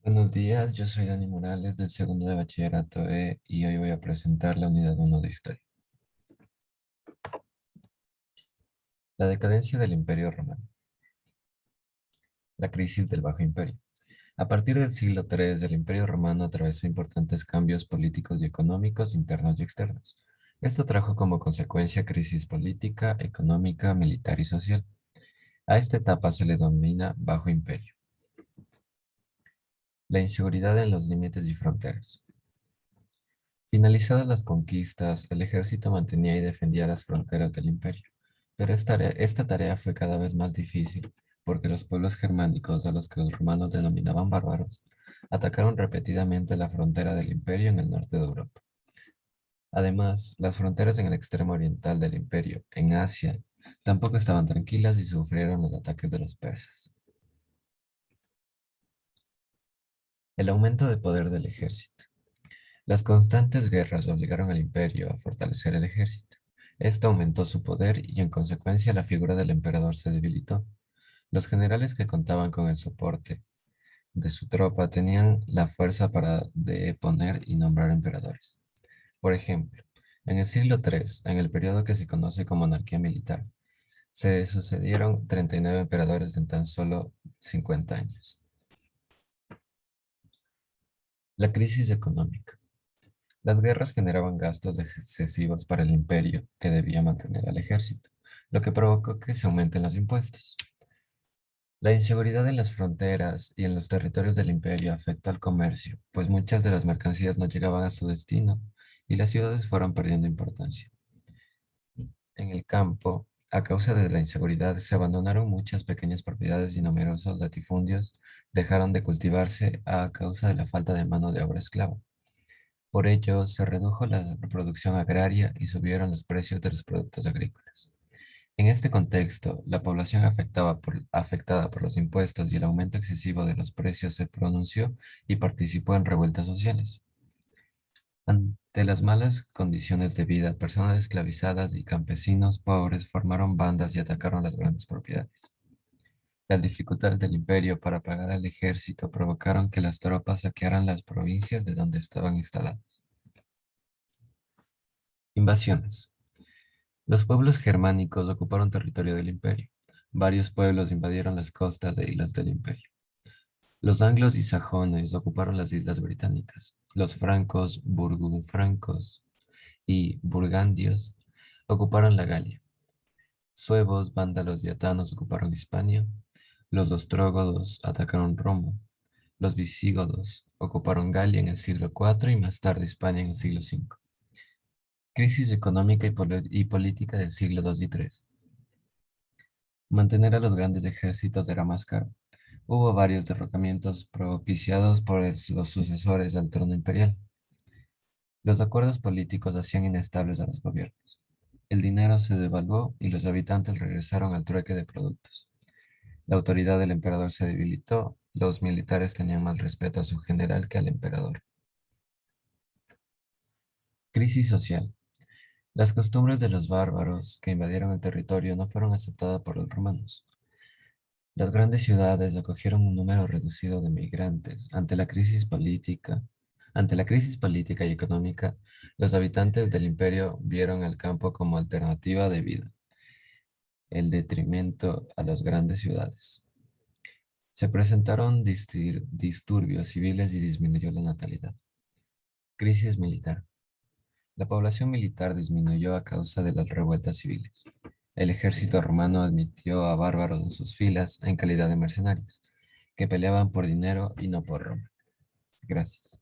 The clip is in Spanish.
Buenos días, yo soy Dani Morales del segundo de bachillerato E y hoy voy a presentar la unidad uno de historia. La decadencia del Imperio Romano. La crisis del Bajo Imperio. A partir del siglo III, el Imperio Romano atravesó importantes cambios políticos y económicos internos y externos. Esto trajo como consecuencia crisis política, económica, militar y social. A esta etapa se le denomina Bajo Imperio. La inseguridad en los límites y fronteras. Finalizadas las conquistas, el ejército mantenía y defendía las fronteras del imperio, pero esta tarea fue cada vez más difícil, porque los pueblos germánicos, a los que los romanos denominaban bárbaros, atacaron repetidamente la frontera del imperio en el norte de Europa. Además, las fronteras en el extremo oriental del imperio, en Asia, tampoco estaban tranquilas y sufrieron los ataques de los persas. El aumento de poder del ejército. Las constantes guerras obligaron al imperio a fortalecer el ejército. Esto aumentó su poder y en consecuencia la figura del emperador se debilitó. Los generales que contaban con el soporte de su tropa tenían la fuerza para deponer y nombrar emperadores. Por ejemplo, en el siglo III, en el periodo que se conoce como monarquía militar, se sucedieron 39 emperadores en tan solo 50 años. La crisis económica. Las guerras generaban gastos excesivos para el imperio que debía mantener al ejército, lo que provocó que se aumenten los impuestos. La inseguridad en las fronteras y en los territorios del imperio afectó al comercio, pues muchas de las mercancías no llegaban a su destino y las ciudades fueron perdiendo importancia. En el campo, a causa de la inseguridad, se abandonaron muchas pequeñas propiedades y numerosos latifundios dejaron de cultivarse a causa de la falta de mano de obra esclava. Por ello, se redujo la producción agraria y subieron los precios de los productos agrícolas. En este contexto, la población afectada por los impuestos y el aumento excesivo de los precios se pronunció y participó en revueltas sociales. Ante las malas condiciones de vida, personas esclavizadas y campesinos pobres formaron bandas y atacaron las grandes propiedades. Las dificultades del imperio para pagar al ejército provocaron que las tropas saquearan las provincias de donde estaban instaladas. Invasiones. Los pueblos germánicos ocuparon territorio del imperio. Varios pueblos invadieron las costas de islas del imperio. Los anglos y sajones ocuparon las islas británicas. Los francos, burgunfrancos y burgandios ocuparon la Galia. Suevos, vándalos y atanos ocuparon Hispania. Los ostrógodos atacaron Roma. Los visigodos ocuparon Galia en el siglo IV y más tarde Hispania en el siglo V. Crisis económica y política del siglo II y III. Mantener a los grandes ejércitos era más caro. Hubo varios derrocamientos propiciados por los sucesores al trono imperial. Los acuerdos políticos hacían inestables a los gobiernos. El dinero se devaluó y los habitantes regresaron al trueque de productos. La autoridad del emperador se debilitó. Los militares tenían más respeto a su general que al emperador. Crisis social. Las costumbres de los bárbaros que invadieron el territorio no fueron aceptadas por los romanos. Las grandes ciudades acogieron un número reducido de migrantes. Ante la crisis política y económica, los habitantes del imperio vieron el campo como alternativa de vida, el detrimento a las grandes ciudades. Se presentaron disturbios civiles y disminuyó la natalidad. Crisis militar. La población militar disminuyó a causa de las revueltas civiles. El ejército romano admitió a bárbaros en sus filas en calidad de mercenarios, que peleaban por dinero y no por Roma. Gracias.